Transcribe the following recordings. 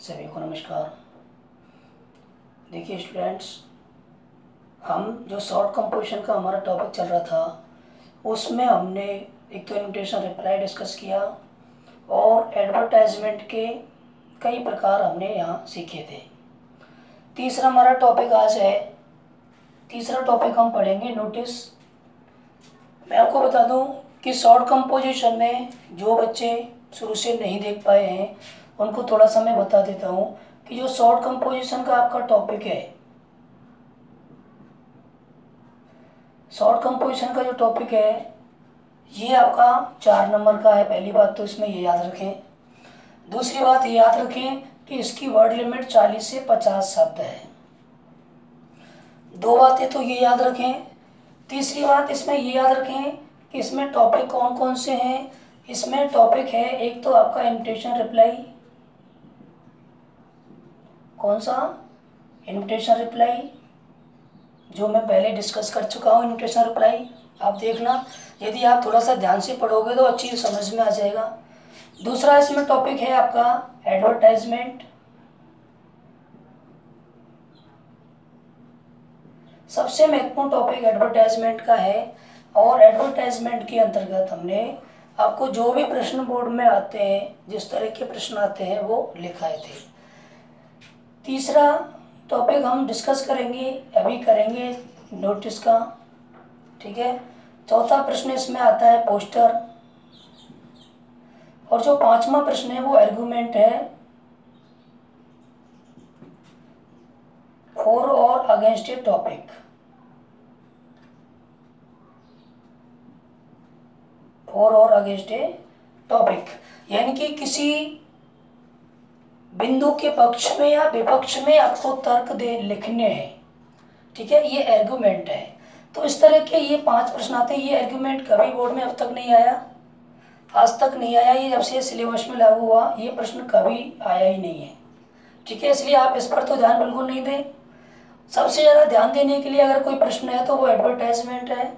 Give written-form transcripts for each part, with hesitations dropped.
सभी को नमस्कार। देखिए स्टूडेंट्स, हम जो शॉर्ट कंपोजिशन का हमारा टॉपिक चल रहा था उसमें हमने एक तो इन्विटेशन रिप्लाई डिस्कस किया और एडवर्टाइजमेंट के कई प्रकार हमने यहाँ सीखे थे। तीसरा हमारा टॉपिक आज है, तीसरा टॉपिक हम पढ़ेंगे नोटिस। मैं आपको बता दूं कि शॉर्ट कंपोजिशन में जो बच्चे शुरू से नहीं देख पाए हैं उनको थोड़ा सा मैं बता देता हूं कि जो शॉर्ट कंपोजिशन का आपका टॉपिक है, शॉर्ट कंपोजिशन का जो टॉपिक है ये आपका 4 नंबर का है। पहली बात तो इसमें ये याद रखें। दूसरी बात ये याद रखें कि इसकी वर्ड लिमिट 40 से 50 शब्द है। दो बातें तो ये याद रखें। तीसरी बात इसमें ये याद रखें कि इसमें टॉपिक कौन कौन से हैं। इसमें टॉपिक है एक तो आपका इन्विटेशन रिप्लाई। कौन सा? इन्विटेशन रिप्लाई, जो मैं पहले डिस्कस कर चुका हूँ। इन्विटेशन रिप्लाई आप देखना, यदि आप थोड़ा सा ध्यान से पढ़ोगे तो अच्छी समझ में आ जाएगा। दूसरा इसमें टॉपिक है आपका एडवर्टाइजमेंट। सबसे महत्वपूर्ण टॉपिक एडवर्टाइजमेंट का है और एडवर्टाइजमेंट के अंतर्गत हमने आपको जो भी प्रश्न बोर्ड में आते हैं, जिस तरह के प्रश्न आते हैं वो लिखाए थे। तीसरा टॉपिक हम डिस्कस करेंगे, अभी करेंगे नोटिस का, ठीक है। चौथा प्रश्न इसमें आता है पोस्टर, और जो 5वां प्रश्न है वो आर्गुमेंट है, फॉर और अगेंस्ट ए टॉपिक। फॉर और अगेंस्ट ए टॉपिक यानी कि किसी बिंदु के पक्ष में या विपक्ष में आपको तर्क दे लिखने हैं, ठीक है। ये आर्गुमेंट है। तो इस तरह के ये 5 प्रश्न आते हैं। ये आर्गुमेंट कभी बोर्ड में अब तक नहीं आया, आज तक नहीं आया। ये जब से सिलेबस में लागू हुआ ये प्रश्न कभी आया ही नहीं है, ठीक है। इसलिए आप इस पर तो ध्यान बिल्कुल नहीं दें। सबसे ज़्यादा ध्यान देने के लिए अगर कोई प्रश्न है तो वो एडवर्टाइजमेंट है।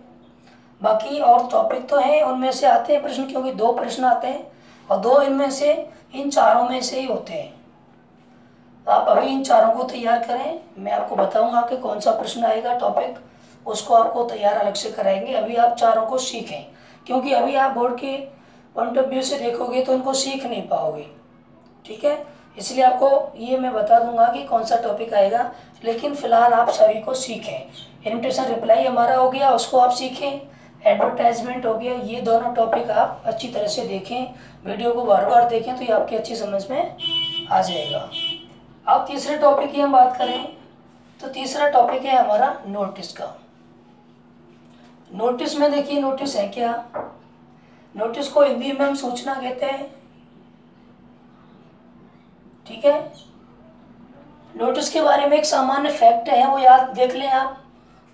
बाकी और टॉपिक तो हैं, उनमें से आते हैं प्रश्न, क्योंकि 2 प्रश्न आते हैं और 2 इनमें से इन चारों में से ही होते हैं। आप अभी इन चारों को तैयार करें, मैं आपको बताऊंगा कि कौन सा प्रश्न आएगा टॉपिक, उसको आपको तैयार अलग से कराएंगे। अभी आप चारों को सीखें, क्योंकि अभी आप बोर्ड के पॉइंट ऑफ व्यू से देखोगे तो इनको सीख नहीं पाओगे, ठीक है। इसलिए आपको ये मैं बता दूंगा कि कौन सा टॉपिक आएगा, लेकिन फिलहाल आप सभी को सीखें। इन्विटेशन रिप्लाई हमारा हो गया, उसको आप सीखें। एडवर्टाइजमेंट हो गया। ये दोनों टॉपिक आप अच्छी तरह से देखें, वीडियो को बार बार देखें तो ये आपकी अच्छी समझ में आ जाएगा। अब तीसरे टॉपिक की हम बात करें तो तीसरा टॉपिक है हमारा नोटिस का। नोटिस में देखिए, नोटिस है क्या? नोटिस को हिंदी में हम सूचना कहते हैं, ठीक है। नोटिस के बारे में एक सामान्य फैक्ट है, वो याद देख लें आप।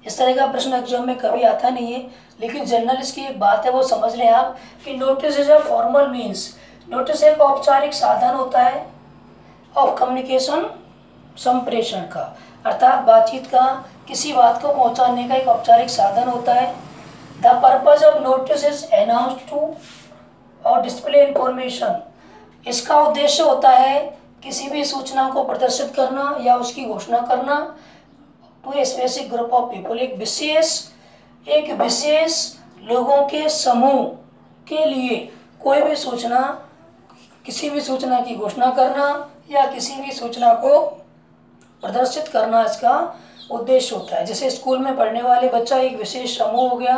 इस तरह का प्रश्न एग्जाम में कभी आता नहीं है, लेकिन जनरल इसकी एक बात है वो समझ लें आप कि notice is a formal means. Notice एक औपचारिक साधन होता है ऑफ कम्युनिकेशन, संप्रेषण का, अर्थात बातचीत का, किसी बात को पहुंचाने का एक औपचारिक साधन होता है। The purpose of notice is announce to और डिस्प्ले इंफॉर्मेशन। इसका उद्देश्य होता है किसी भी सूचना को प्रदर्शित करना या उसकी घोषणा करना to a specific group of people. एक विशेष लोगों के समूह के लिए कोई भी सूचना, किसी भी सूचना की घोषणा करना या किसी भी सूचना को प्रदर्शित करना इसका उद्देश्य होता है। जैसे स्कूल में पढ़ने वाले बच्चा एक विशेष समूह हो गया,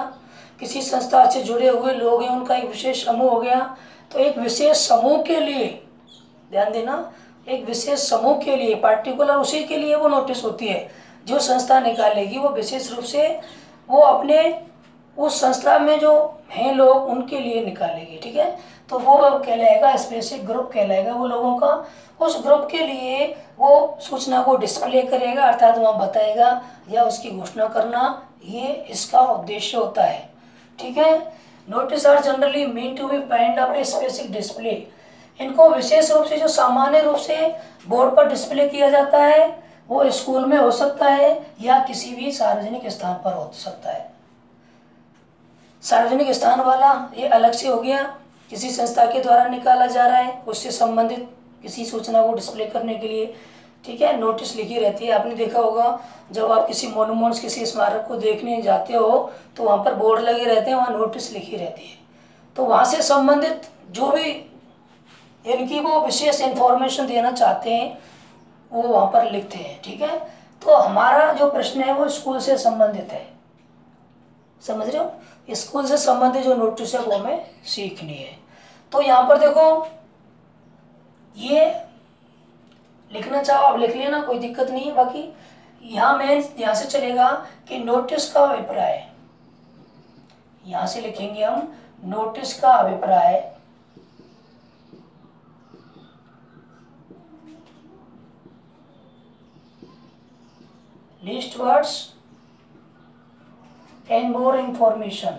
किसी संस्था से जुड़े हुए लोग हैं उनका एक विशेष समूह हो गया। तो एक विशेष समूह के लिए, ध्यान देना, एक विशेष समूह के लिए, पार्टिकुलर उसी के लिए वो नोटिस होती है। जो संस्था निकालेगी वो विशेष रूप से वो अपने उस संस्था में जो हैं लोग उनके लिए निकालेगी, ठीक है। तो वो कहलाएगा स्पेसिफिक ग्रुप कहलाएगा वो लोगों का। उस ग्रुप के लिए वो सूचना को डिस्प्ले करेगा, अर्थात वहाँ बताएगा या उसकी घोषणा करना, ये इसका उद्देश्य होता है, ठीक है। Notice are generally mean to be pinned up a specific display. इनको विशेष रूप से जो सामान्य रूप से बोर्ड पर डिस्प्ले किया जाता है वो स्कूल में हो सकता है या किसी भी सार्वजनिक स्थान पर हो सकता है। सार्वजनिक स्थान वाला ये अलग से हो गया, किसी संस्था के द्वारा निकाला जा रहा है, उससे संबंधित किसी सूचना को डिस्प्ले करने के लिए, ठीक है, नोटिस लिखी रहती है। आपने देखा होगा जब आप किसी मोन्यूमेंट्स, किसी स्मारक को देखने जाते हो तो वहाँ पर बोर्ड लगे रहते हैं, वहाँ नोटिस लिखी रहती है। तो वहाँ से संबंधित जो भी इनकी वो विशेष इन्फॉर्मेशन देना चाहते हैं वो वहाँ पर लिखते हैं, ठीक है। तो हमारा जो प्रश्न है वो स्कूल से संबंधित है, समझ रहे हो, स्कूल से संबंधित जो नोटिस है वो हमें सीखनी है। तो यहाँ पर देखो ये लिखना चाहो आप लिख लेना, कोई दिक्कत नहीं है। बाकी यहाँ में यहाँ से चलेगा कि नोटिस का अभिप्राय, यहाँ से लिखेंगे हम नोटिस का अभिप्राय, least words and more information.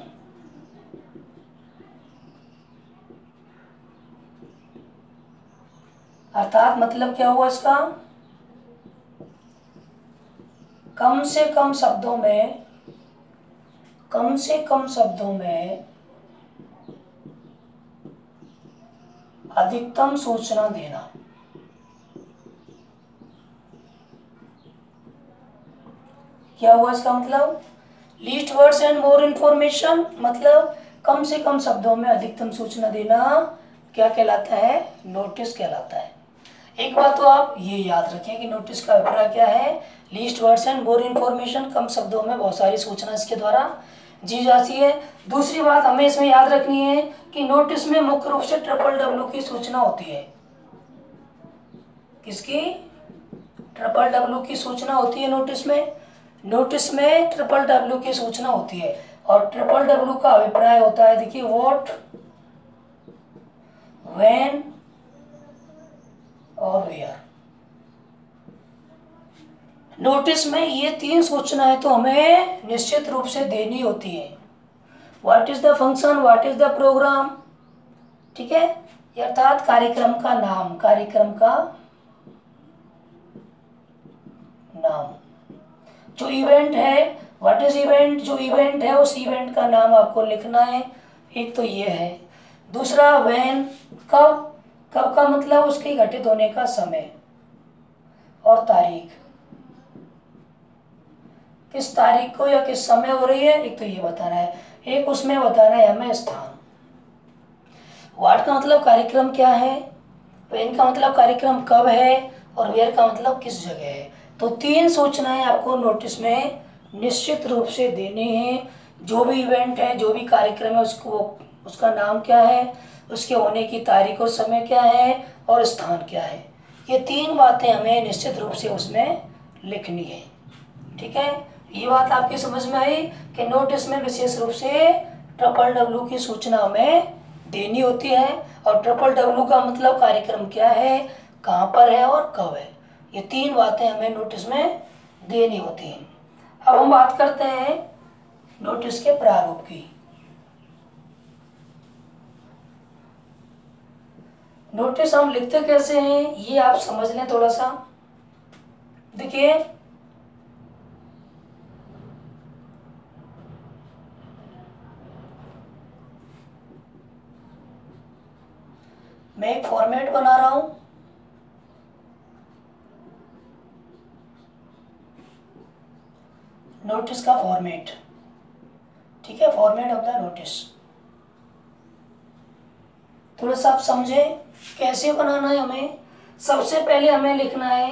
अर्थात मतलब क्या हुआ इसका, कम से कम शब्दों में, कम से कम शब्दों में अधिकतम सूचना देना। क्या हुआ इसका मतलब, least words and more information मतलब कम से कम शब्दों में अधिकतम सूचना देना क्या कहलाता है, नोटिस कहलाता है। एक बात तो आप ये याद रखें कि नोटिस का अभिप्राय क्या है, least words and more information, कम शब्दों में बहुत सारी सूचना इसके द्वारा दी जाती है। दूसरी बात हमें इसमें याद रखनी है कि नोटिस में मुख्य रूप से WWW की सूचना होती है। किसकी, WWW की सूचना होती है नोटिस में। नोटिस में WWW की सूचना होती है और WWW का अभिप्राय होता है, देखिए, व्हाट, व्हेन और वेयर। नोटिस में ये 3 सूचनाएं तो हमें निश्चित रूप से देनी होती है। What is the function, what is the programme, ठीक है, अर्थात कार्यक्रम का नाम, कार्यक्रम का नाम। जो इवेंट है, व्हाट इज इवेंट, जो इवेंट है उस इवेंट का नाम आपको लिखना है, एक तो ये है। दूसरा व्हेन, कब, कब का मतलब उसके घटित होने का समय और तारीख, किस तारीख को या किस समय हो रही है, एक तो ये बताना है। एक उसमें बताना है हमें स्थान। व्हाट का मतलब कार्यक्रम क्या है, व्हेन का मतलब कार्यक्रम कब है और वेयर का मतलब किस जगह है। तो 3 सूचनाएं आपको नोटिस में निश्चित रूप से देनी है। जो भी इवेंट है, जो भी कार्यक्रम है, उसको, उसका नाम क्या है, उसके होने की तारीख और समय क्या है और स्थान क्या है। ये 3 बातें हमें निश्चित रूप से उसमें लिखनी है, ठीक है। ये बात आपकी समझ में आई कि नोटिस में विशेष रूप से WWW की सूचना हमें देनी होती है और WWW का मतलब कार्यक्रम क्या है, कहाँ पर है और कब है। ये 3 बातें हमें नोटिस में देनी होती हैं। अब हम बात करते हैं नोटिस के प्रारूप की। नोटिस हम लिखते कैसे हैं ये आप समझ लें थोड़ा सा। देखिए, मैं एक फॉर्मेट बना रहा हूं, नोटिस का फॉर्मेट, ठीक है, फॉर्मेट ऑफ द नोटिस। थोड़ा सा आप समझे कैसे बनाना है हमें। सबसे पहले हमें लिखना है,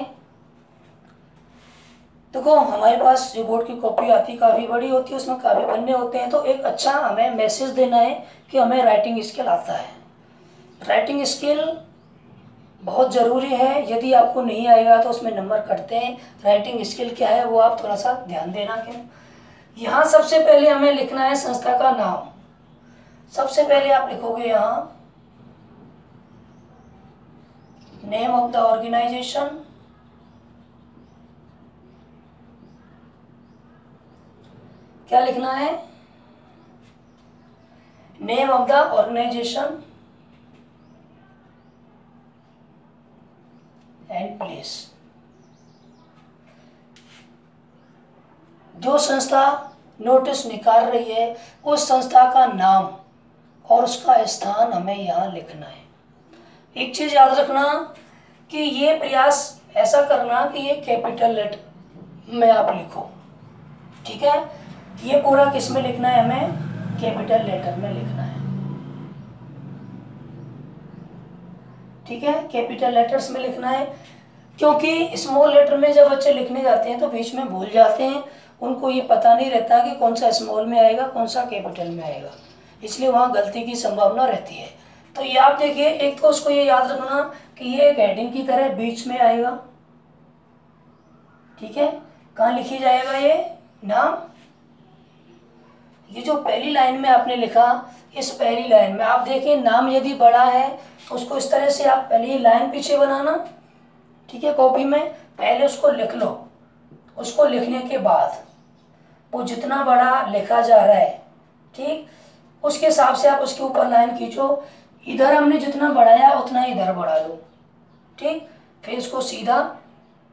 देखो हमारे पास जो बोर्ड की कॉपी आती है काफ़ी बड़ी होती है, उसमें काफ़ी पन्ने होते हैं। तो एक अच्छा हमें मैसेज देना है कि हमें राइटिंग स्किल आता है। राइटिंग स्किल बहुत ज़रूरी है, यदि आपको नहीं आएगा तो उसमें नंबर कटते हैं। राइटिंग स्किल क्या है वो आप थोड़ा सा ध्यान देना। क्यों, यहाँ सबसे पहले हमें लिखना है संस्था का नाम। सबसे पहले आप लिखोगे यहाँ नेम ऑफ द ऑर्गेनाइजेशन, क्या लिखना है, name of the organisation and place. जो संस्था नोटिस निकाल रही है उस संस्था का नाम और उसका स्थान हमें यहाँ लिखना है। एक चीज याद रखना, कि ये प्रयास ऐसा करना कि ये कैपिटल लेटर में आप लिखो। ठीक है, ये पूरा किस में लिखना है, हमें कैपिटल लेटर में लिखना है। ठीक है, कैपिटल लेटर्स में लिखना है, क्योंकि स्मॉल लेटर में जब बच्चे लिखने जाते हैं तो बीच में भूल जाते हैं, उनको ये पता नहीं रहता कि कौन सा स्मॉल में आएगा कौन सा कैपिटल में आएगा, इसलिए वहाँ गलती की संभावना रहती है। तो ये आप देखिए, एक तो उसको ये याद रखना कि ये एक हेडिंग की तरह बीच में आएगा। ठीक है, कहाँ लिखी जाएगा ये नाम, ये जो पहली लाइन में आपने लिखा, इस पहली लाइन में आप देखिए नाम यदि बड़ा है तो उसको इस तरह से आप पहले लाइन पीछे बनाना। ठीक है, कॉपी में पहले उसको लिख लो, उसको लिखने के बाद वो जितना बड़ा लिखा जा रहा है, ठीक, उसके हिसाब से आप उसके ऊपर लाइन खींचो। इधर हमने जितना बढ़ाया उतना इधर बढ़ा लो। ठीक, फिर इसको सीधा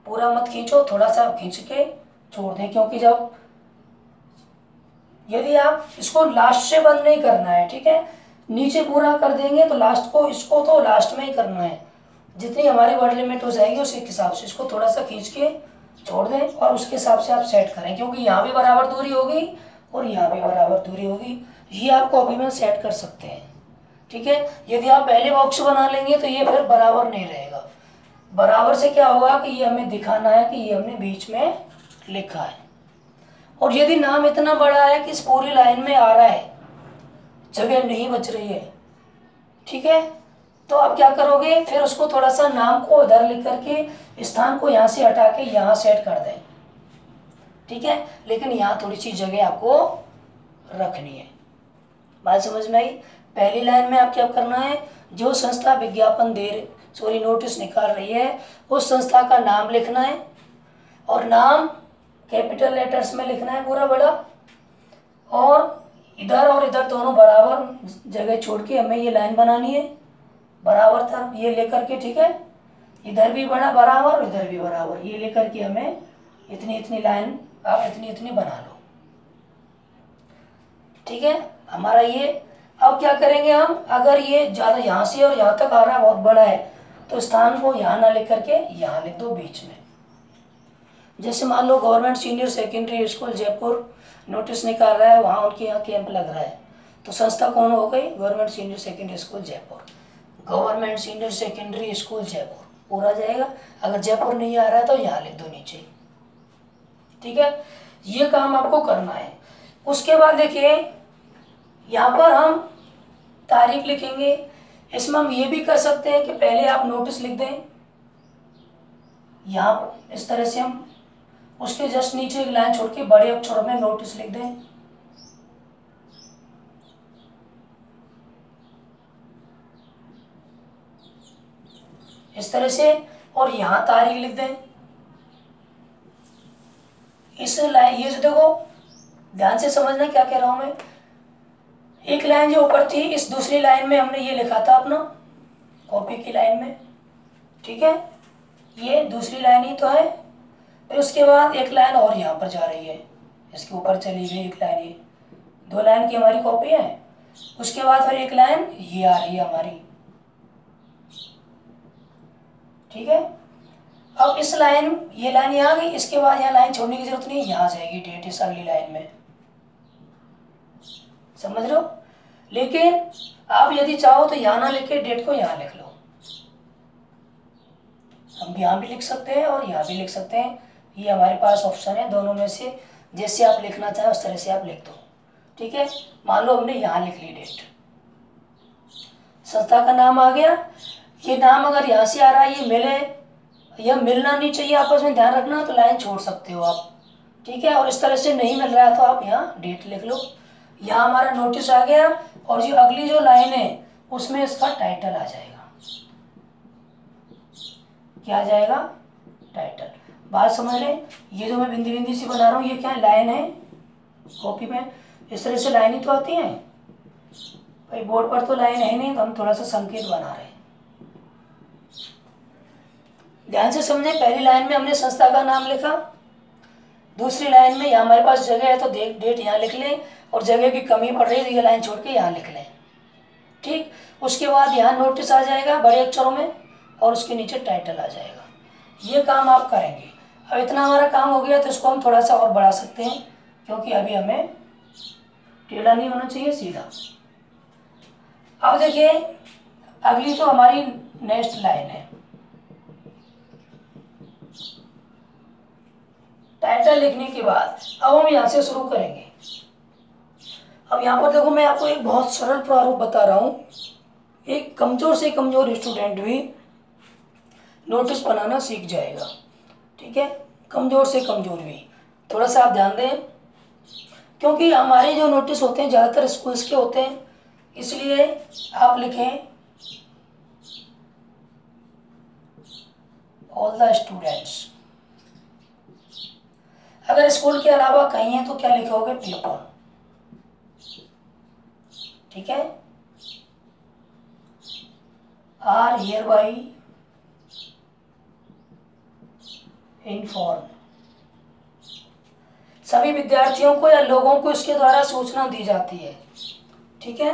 पूरा मत खींचो, थोड़ा सा खींच के छोड़ दें, क्योंकि जब यदि आप इसको लास्ट से बंद नहीं करना है, ठीक है, नीचे पूरा कर देंगे तो लास्ट को, इसको तो लास्ट में ही करना है। जितनी हमारी वर्ड लिमिट हो जाएगी उसी हिसाब से इसको थोड़ा सा खींच के छोड़ दें और उसके हिसाब से आप सेट करें, क्योंकि यहाँ भी बराबर दूरी होगी और यहाँ भी बराबर दूरी होगी, ये आप कॉपी में सेट कर सकते हैं। ठीक है, यदि आप पहले बॉक्स बना लेंगे तो ये फिर बराबर नहीं रहेगा। बराबर से क्या होगा कि ये हमें दिखाना है कि ये हमने बीच में लिखा है। और यदि नाम इतना बड़ा है कि इस पूरी लाइन में आ रहा है, जगह नहीं बच रही है, ठीक है, तो आप क्या करोगे, फिर उसको थोड़ा सा नाम को इधर लिख करके स्थान को यहाँ से हटा के यहाँ सेट कर दें। ठीक है, लेकिन यहाँ थोड़ी सी जगह आपको रखनी है। बात समझ में आई? पहली लाइन में आप क्या करना है, जो संस्था विज्ञापन नोटिस निकाल रही है उस संस्था का नाम लिखना है, और नाम कैपिटल लेटर्स में लिखना है पूरा बड़ा, और इधर दोनों बराबर जगह छोड़ के हमें ये लाइन बनानी है बराबर था ये लेकर के। ठीक है, इधर भी बड़ा बराबर और इधर भी बराबर, ये लेकर के हमें इतनी लाइन आप इतनी बना लो। ठीक है, हमारा ये, अब क्या करेंगे हम, अगर ये ज़्यादा यहाँ से और यहाँ तक आ रहा है, बहुत बड़ा है, तो स्थान को यहाँ ना लिख करके यहाँ लिख दो बीच में। जैसे मान लो government senior secondary school Jaipur notice निकाल रहा है, वहाँ उनके यहाँ कैंप लग रहा है, तो संस्था कौन हो गई, government senior secondary school Jaipur. Government senior secondary school Jaipur पूरा जाएगा, अगर जयपुर नहीं आ रहा है तो यहाँ लिख दो नीचे। ठीक है, ये काम आपको करना है। उसके बाद देखिए यहाँ पर हम तारीख लिखेंगे, इसमें हम ये भी कर सकते हैं कि पहले आप नोटिस लिख दें, यहाँ इस तरह से हम उसके जस्ट नीचे एक लाइन छोड़ के बड़े अक्षरों में नोटिस लिख दें। इस तरह से, और यहाँ तारीख लिख दें। इस लाइन, ये जो देखो ध्यान से समझना क्या कह रहा हूं मैं, एक लाइन जो ऊपर थी इस दूसरी लाइन में हमने ये लिखा था अपना कॉपी की लाइन में। ठीक है, ये दूसरी लाइन ही तो है, फिर उसके बाद एक लाइन और यहाँ पर जा रही है, इसके ऊपर चली गई एक लाइन, ये दो लाइन की हमारी कॉपी है। उसके बाद फिर एक लाइन ये आ रही है हमारी। ठीक है, अब इस लाइन, ये लाइन यहाँ आ गई, इसके बाद यहाँ लाइन छोड़ने की जरूरत नहीं, यहाँ जाएगी डेट इस अगली लाइन में, समझ रहे हो। लेकिन आप यदि चाहो तो यहाँ ना लिख के डेट को यहाँ लिख लो, हम यहाँ भी लिख सकते हैं और यहाँ भी लिख सकते हैं, ये हमारे पास ऑप्शन है, दोनों में से जैसे आप लिखना चाहें उस तरह से आप लिख दो। ठीक है, मान लो हमने यहाँ लिख ली डेट, संस्था का नाम आ गया। ये नाम अगर यहाँ से आ रहा है, ये मिले, यह मिलना नहीं चाहिए, आपस में ध्यान रखना, तो लाइन छोड़ सकते हो आप। ठीक है, और इस तरह से नहीं मिल रहा है तो आप यहाँ डेट लिख लो। यहाँ हमारा नोटिस आ गया, और जो अगली जो लाइन है उसमें इसका टाइटल आ जाएगा। क्या आ जाएगा, टाइटल। बात समझ लें, ये जो मैं बिंदी बिंदी सी बना रहा हूँ ये क्या है, लाइन है कॉपी में, इस तरह से लाइन ही तो आती है भाई, बोर्ड पर तो लाइन है नहीं, तो हम थोड़ा सा संकेत बना रहे हैं। ध्यान से समझे, पहली लाइन में हमने संस्था का नाम लिखा, दूसरी लाइन में यहाँ हमारे पास जगह है तो डेट यहाँ लिख लें, और जगह की कमी पड़ रही है तो ये लाइन छोड़ के यहाँ लिख लें। ठीक, उसके बाद यहाँ नोटिस आ जाएगा बड़े अक्षरों में, और उसके नीचे टाइटल आ जाएगा। ये काम आप करेंगे। अब इतना हमारा काम हो गया तो इसको हम थोड़ा सा और बढ़ा सकते हैं, क्योंकि अभी हमें टेढ़ा नहीं होना चाहिए, सीधा। अब देखिए अगली तो हमारी नेक्स्ट लाइन है, टाइटल लिखने के बाद अब हम यहाँ से शुरू करेंगे। अब यहाँ पर देखो मैं आपको एक बहुत सरल प्रारूप बता रहा हूँ, एक कमजोर से कमजोर स्टूडेंट भी नोटिस बनाना सीख जाएगा, ठीक है, कमजोर से कमजोर भी। थोड़ा सा आप ध्यान दें, क्योंकि हमारे जो नोटिस होते हैं ज़्यादातर स्कूल्स के होते हैं, इसलिए आप लिखें ऑल द स्टूडेंट्स। अगर स्कूल के अलावा कहीं है तो क्या लिखोगे, पीपल, ठीक है, आर हियर बाई इन्फॉर्म। सभी विद्यार्थियों को या लोगों को इसके द्वारा सूचना दी जाती है, ठीक है,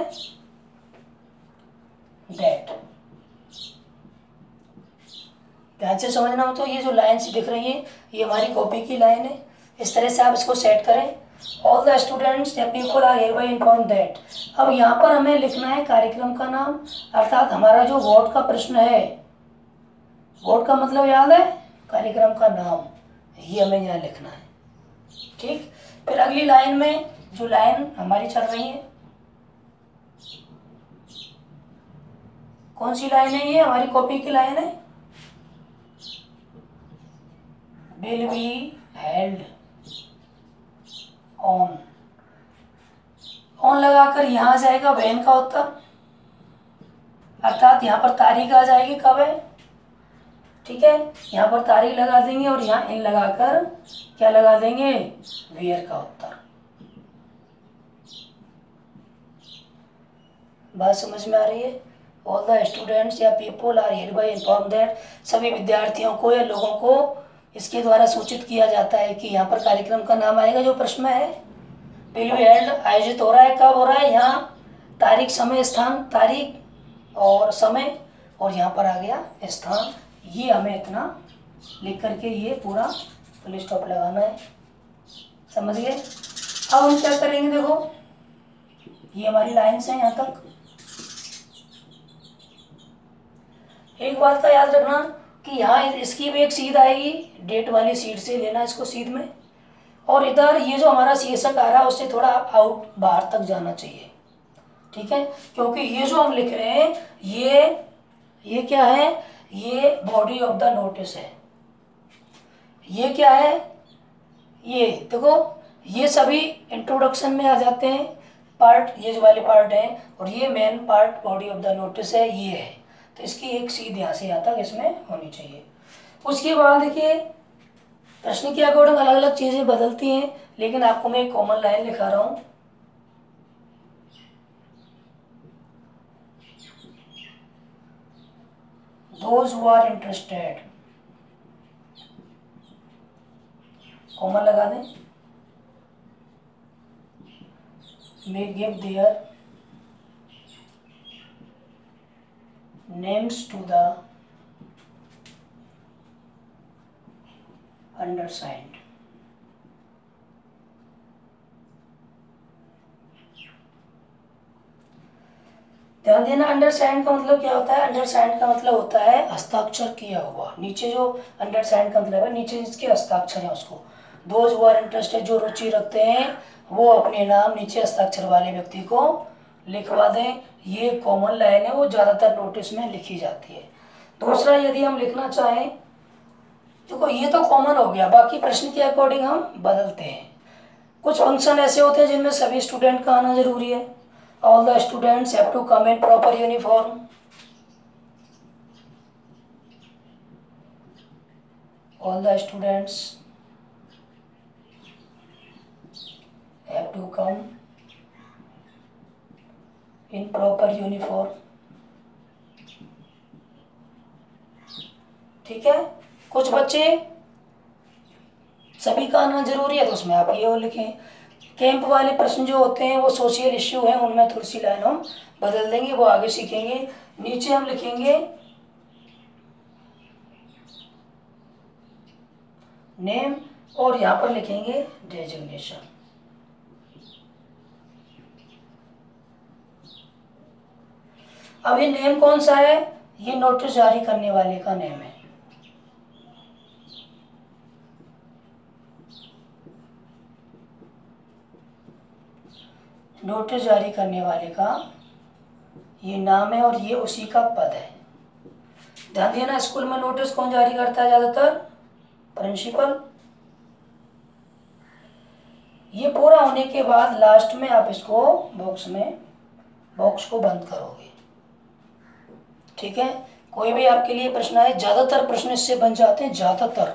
दैट। ध्यान से समझना हो तो ये जो लाइन्स दिख रही है ये हमारी कॉपी की लाइन है, इस तरह से आप इसको सेट करें। ऑल द स्टूडेंट्स या पीपल आर हियरबाय इन्फॉर्म्ड दैट। अब यहाँ पर हमें लिखना है कार्यक्रम का नाम, अर्थात हमारा जो वोट का प्रश्न है, वोट का मतलब याद है, कार्यक्रम का नाम, ये हमें यहाँ लिखना है, ठीक। फिर अगली लाइन में जो लाइन हमारी चल रही है, कौन सी लाइन है, ये हमारी कॉपी की लाइन है, will be held on. On लगाकर यहाँ आ जाएगा वैन का उत्तर, अर्थात यहाँ पर तारीख आ जाएगी कब है, ठीक है, यहाँ पर तारीख लगा देंगे और यहाँ इन लगाकर क्या लगा देंगे, वेयर का उत्तर। बात समझ में आ रही है। ऑल द स्टूडेंट्स या पीपल आर हियरबाय इन्फॉर्म्ड दैट, सभी विद्यार्थियों को या लोगों को इसके द्वारा सूचित किया जाता है कि यहाँ पर कार्यक्रम का नाम आएगा जो प्रश्न में है, विल बी हेल्ड, आयोजित हो रहा है, कब हो रहा है, यहाँ तारीख, समय, स्थान, तारीख और समय, और यहाँ पर आ गया स्थान। ये हमें इतना लिख करके ये पूरा फुल स्टॉप लगाना है, समझ गए। अब हम क्या करेंगे, देखो ये हमारी लाइन्स हैं यहाँ तक। एक बात का याद रखना कि यहाँ इसकी भी एक सीध आएगी, डेट वाली सीट से लेना इसको सीध में, और इधर ये जो हमारा शीर्षक आ रहा है उससे थोड़ा आउट बाहर तक जाना चाहिए, ठीक है, क्योंकि ये जो हम लिख रहे हैं ये क्या है, ये बॉडी ऑफ द नोटिस है। ये क्या है, ये देखो ये सभी इंट्रोडक्शन में आ जाते हैं पार्ट, ये जो वाले पार्ट हैं, और ये main part body of the notice है, ये है। तो इसकी एक सीध यहाँ से यहाँ तक इसमें होनी चाहिए। उसके बाद देखिए प्रश्न के अकॉर्डिंग अलग अलग चीज़ें बदलती हैं, लेकिन आपको मैं एक कॉमन लाइन लिखा रहा हूँ, those who are interested, comment लगा दें, may give their names to the undersigned। ध्यान देना, अंडरसाइंड का मतलब क्या होता है, अंडरसाइंड का मतलब होता है हस्ताक्षर किया हुआ। नीचे जो अंडरसाइंड का मतलब है, नीचे जिसके हस्ताक्षर है उसको, दोज हु आर इंटरेस्टेड, जो रुचि रखते हैं वो अपने नाम नीचे हस्ताक्षर वाले व्यक्ति को लिखवा दें। ये कॉमन लाइन है, वो ज़्यादातर नोटिस में लिखी जाती है। दूसरा, यदि हम लिखना चाहें, देखो ये तो कॉमन हो गया, बाकी प्रश्न के अकॉर्डिंग हम बदलते हैं। कुछ फंक्शन ऐसे होते हैं जिनमें सभी स्टूडेंट का आना जरूरी है। All the students have to come in proper uniform, all the students have to come in proper uniform, ठीक है। कुछ बच्चे सभी का आना जरूरी है तो उसमें आप ये लिखें। कैंप वाले प्रश्न जो होते हैं वो सोशल इश्यू हैं, उनमें थोड़ी सी लाइन हम बदल देंगे, वो आगे सीखेंगे। नीचे हम लिखेंगे नेम और यहाँ पर लिखेंगे डेजिग्नेशन। अब ये नेम कौन सा है, ये नोटिस जारी करने वाले का नेम है। नोटिस जारी करने वाले का ये नाम है और ये उसी का पद है। ध्यान दिया ना, स्कूल में नोटिस कौन जारी करता है ज्यादातर, प्रिंसिपल। ये पूरा होने के बाद लास्ट में आप इसको बॉक्स को बंद करोगे। ठीक है, कोई भी आपके लिए प्रश्न आए, ज्यादातर प्रश्न इससे बन जाते हैं, ज्यादातर।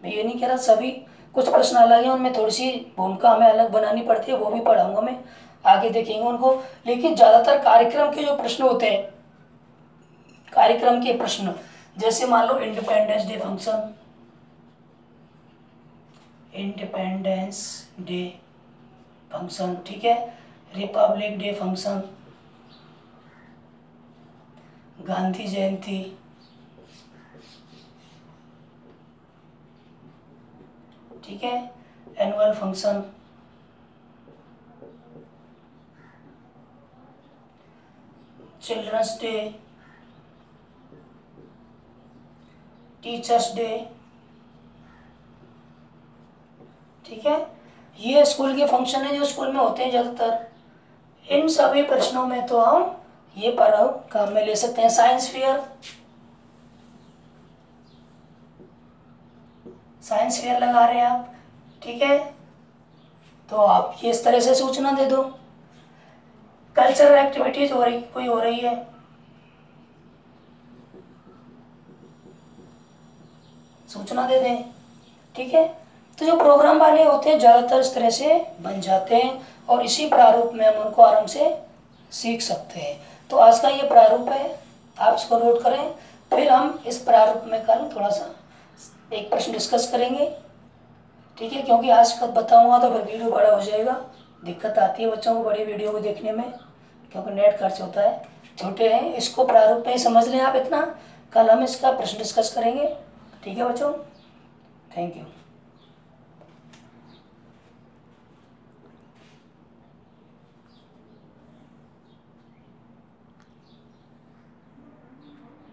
मैं ये नहीं कह रहा सभी, कुछ प्रश्न अलग हैं, उनमें थोड़ी सी भूमिका हमें अलग बनानी पड़ती है, वो भी पढ़ाऊंगा मैं, आगे देखेंगे उनको। लेकिन ज्यादातर कार्यक्रम के जो प्रश्न होते हैं, कार्यक्रम के प्रश्न, जैसे मान लो independence day function, independence day function, ठीक है, republic day function, Gandhi Jayanti, ठीक है, annual function, children's day, teachers' day, ठीक है, ये स्कूल के फंक्शन है जो स्कूल में होते हैं ज्यादातर। इन सभी प्रश्नों में तो हम ये पर्व काम में ले सकते हैं। साइंस फेयर, साइंस फेयर लगा रहे हैं आप, ठीक है, तो आप ये इस तरह से सूचना दे दो। कल्चरल एक्टिविटीज हो रही, कोई हो रही है, सूचना दे दें, ठीक है। तो जो प्रोग्राम वाले होते हैं ज़्यादातर इस तरह से बन जाते हैं और इसी प्रारूप में हम उनको आराम से सीख सकते हैं। तो आज का ये प्रारूप है, आप इसको नोट करें, फिर हम इस प्रारूप में कल थोड़ा सा एक प्रश्न डिस्कस करेंगे, ठीक है, क्योंकि आज का बताऊंगा तो फिर वीडियो बड़ा हो जाएगा, दिक्कत आती है बच्चों को बड़ी वीडियो को देखने में, क्योंकि नेट खर्च होता है, छोटे हैं, इसको प्रारूप में समझ लें आप इतना। कल हम इसका प्रश्न डिस्कस करेंगे, ठीक है बच्चों, थैंक यू।